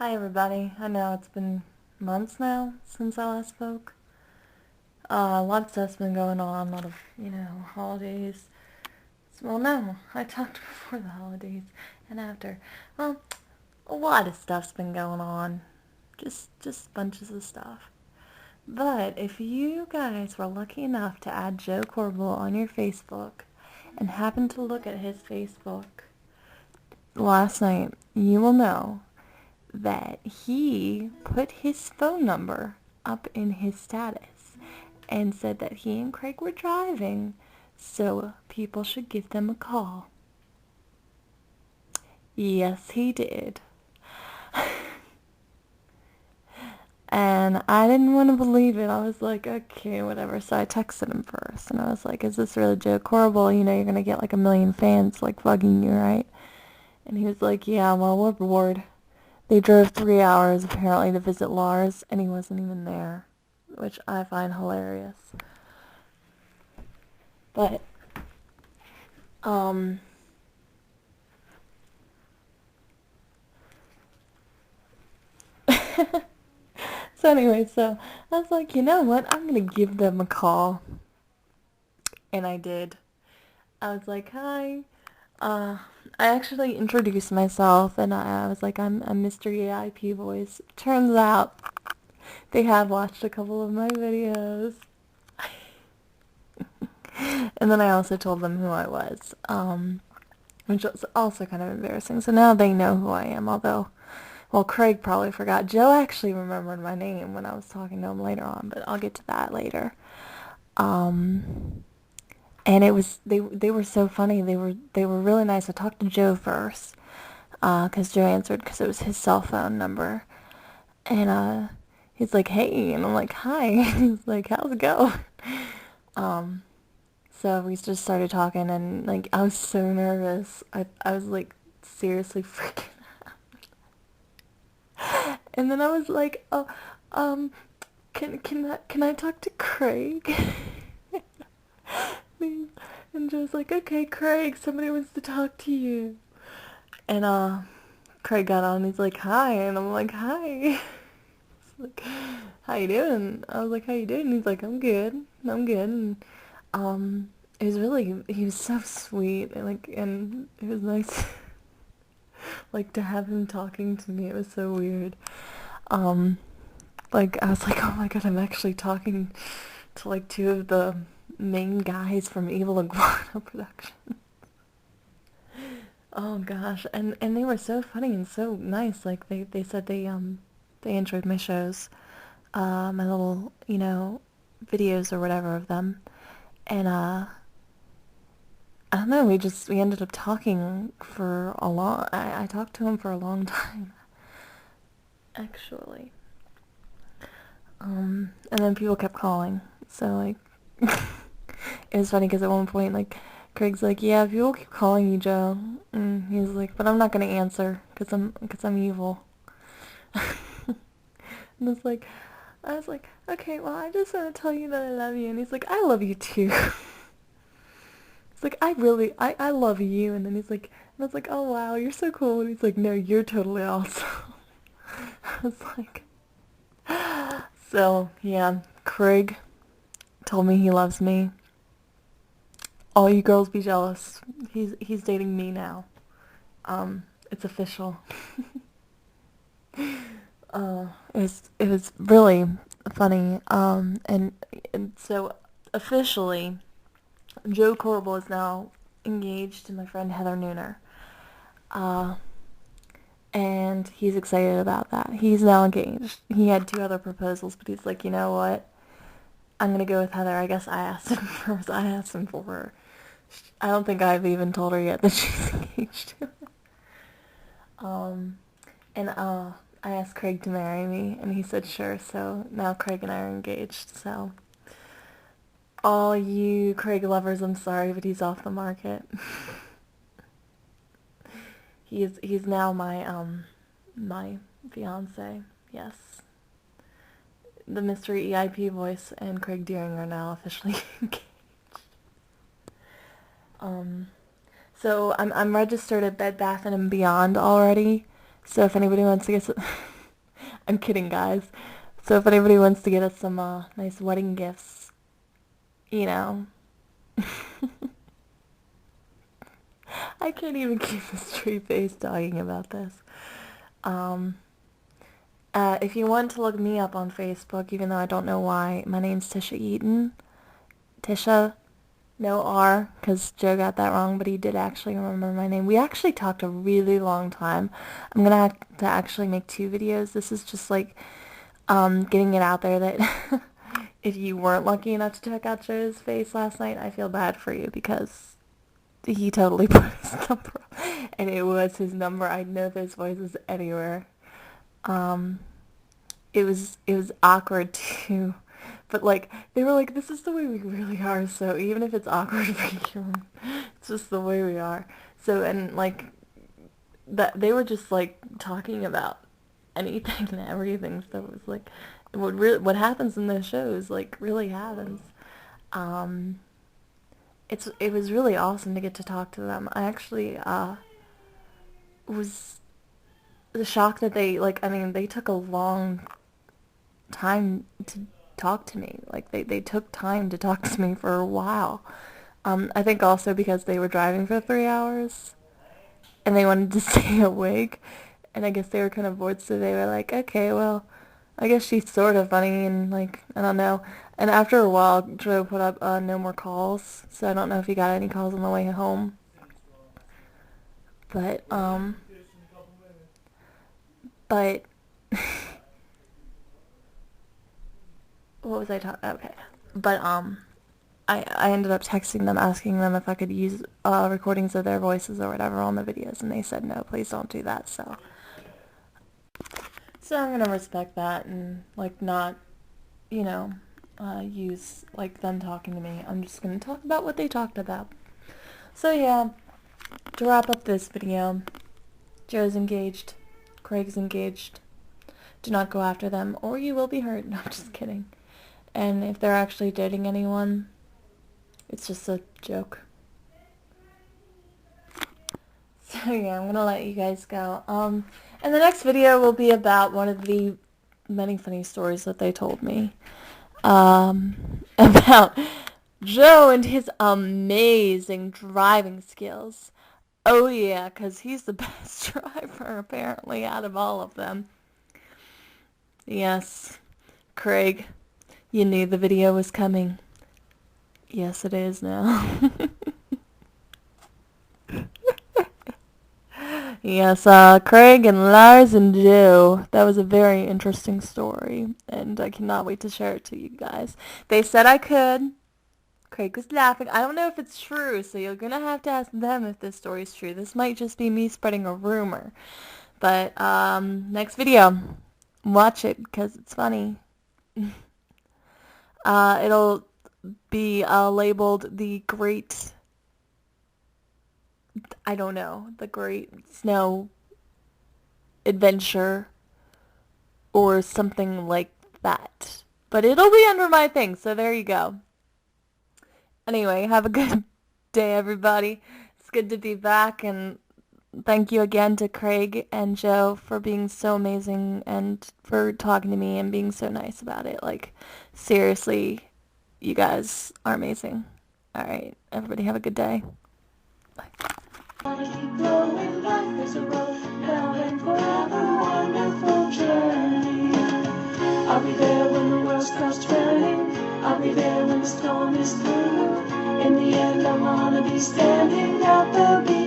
Hi everybody. I know it's been months now since I last spoke. A lot of stuff's been going on, a lot of, holidays. Well, no, I talked before the holidays and after. Well, a lot of stuff's been going on. Just bunches of stuff. But if you guys were lucky enough to add Joe Corbel on your Facebook and happened to look at his Facebook last night, you will know that he put his phone number up in his status and said that he and Craig were driving, so people should give them a call. Yes, he did. And I didn't want to believe it. I was like, okay, whatever. So I texted him first, and I was like, is this really Joe Corbel? You know, you're going to get like 1 million fans like bugging you, right? And he was like, yeah, well, we're bored. They drove 3 hours apparently to visit Lars, and he wasn't even there, which I find hilarious. But, so anyway, so I was like, you know what? I'm gonna give them a call. And I did. I was like, hi. I actually introduced myself, and I was like, I'm a Mystery IP voice. Turns out they had watched a couple of my videos. And then I also told them who I was, which was also kind of embarrassing. So now they know who I am, although, well, Craig probably forgot. Joe actually remembered my name when I was talking to him later on, but I'll get to that later. And it was they were so funny. They were really nice. I talked to Joe first, because Joe answered because it was his cell phone number, and he's like, hey, and I'm like, hi. He's like, how's it go? So we just started talking, and like I was so nervous. I was like seriously freaking out. And then I was like, oh, can I talk to Craig? And Joe's like, okay, Craig, somebody wants to talk to you. And Craig got on. He's like, hi, and I'm like, hi. He's like, how you doing? I was like, how you doing? He's like, I'm good. I'm good. And he was so sweet, and it was nice, like, to have him talking to me. It was so weird. Like, I was like, oh my god, I'm actually talking to, like, two of the main guys from Evil Iguana Productions. Oh gosh, and they were so funny and so nice. Like, they said they enjoyed my shows, my little, videos or whatever of them. And I don't know, we ended up talking for a long, I talked to him for a long time, actually. And then people kept calling. So, like, it was funny because at one point, like, Craig's like, yeah, people keep calling you, Joe. And he's like, but I'm not going to answer because I'm evil. And I was like, okay, well, I just want to tell you that I love you. And he's like, I love you too. It's like, I love you. And then he's like, and I was like, oh wow, you're so cool. And he's like, no, you're totally awesome. I was like, so, yeah, Craig told me he loves me. All you girls be jealous. He's dating me now. It's official. It was really funny. And so officially, Joe Corbel is now engaged to my friend Heather Nooner. And he's excited about that. He's now engaged. He had 2 other proposals, but he's like, you know what? I'm gonna go with Heather. I guess I asked him first. I asked him for her. I don't think I've even told her yet that she's engaged. And I asked Craig to marry me, and he said sure. So now Craig and I are engaged. So all you Craig lovers, I'm sorry, but he's off the market. He's now my fiance. Yes. The mystery EIP voice and Craig Deering are now officially engaged. So I'm registered at Bed Bath and Beyond already. So if anybody wants to get some, I'm kidding, guys. So if anybody wants to get us some nice wedding gifts, you know. I can't even keep a straight face talking about this. Um, if you want to look me up on Facebook, even though I don't know why, my name's Tisha Eaton. Tisha, no R, because Joe got that wrong, but he did actually remember my name. We actually talked a really long time. I'm going to have to actually make 2 videos. This is just like getting it out there that if you weren't lucky enough to check out Joe's face last night, I feel bad for you because he totally put his number up, and it was his number. I know those voices anywhere. It was awkward too, but like they were like, this is the way we really are. So even if it's awkward for you, it's just the way we are. So and like that they were just like talking about anything and everything. So it was like what happens in those shows like really happens. It was really awesome to get to talk to them. I actually was shocked that they like I mean they took a long time to talk to me. Like they took time to talk to me for a while. I think also because they were driving for 3 hours and they wanted to stay awake, and I guess they were kind of bored, so they were like, okay, well, I guess she's sort of funny, and like I don't know. And after a while, Joe put up no more calls, so I don't know if he got any calls on the way home. But but what was I talking? Okay, but I ended up texting them asking them if I could use recordings of their voices or whatever on the videos, and they said no, please don't do that. So I'm gonna respect that and like not, you know, use like them talking to me. I'm just gonna talk about what they talked about. So yeah, to wrap up this video, Joe's engaged, Craig's engaged. Do not go after them or you will be hurt. No, I'm just kidding. And if they're actually dating anyone, it's just a joke. So yeah, I'm gonna let you guys go. And the next video will be about one of the many funny stories that they told me. About Joe and his amazing driving skills. Oh yeah, 'cause he's the best driver apparently out of all of them. Yes, Craig, you knew the video was coming. Yes, it is now. Yes, Craig and Lars and Joe. That was a very interesting story, and I cannot wait to share it to you guys. They said I could. Craig was laughing. I don't know if it's true, so you're gonna have to ask them if this story is true. This might just be me spreading a rumor. But, next video. Watch it, because it's funny. It'll be, labeled the Great... I don't know, the Great Snow Adventure or something like that. But it'll be under my thing, so there you go. Anyway, have a good day, everybody. It's good to be back, and thank you again to Craig and Joe for being so amazing and for talking to me and being so nice about it. Like, seriously, you guys are amazing. Alright, everybody have a good day. Bye. Keep going, life is a road, now and forever, wonderful journey. I'll be there when the world starts turning, I'll be there when the storm is through. In the end I wanna be standing at the beach.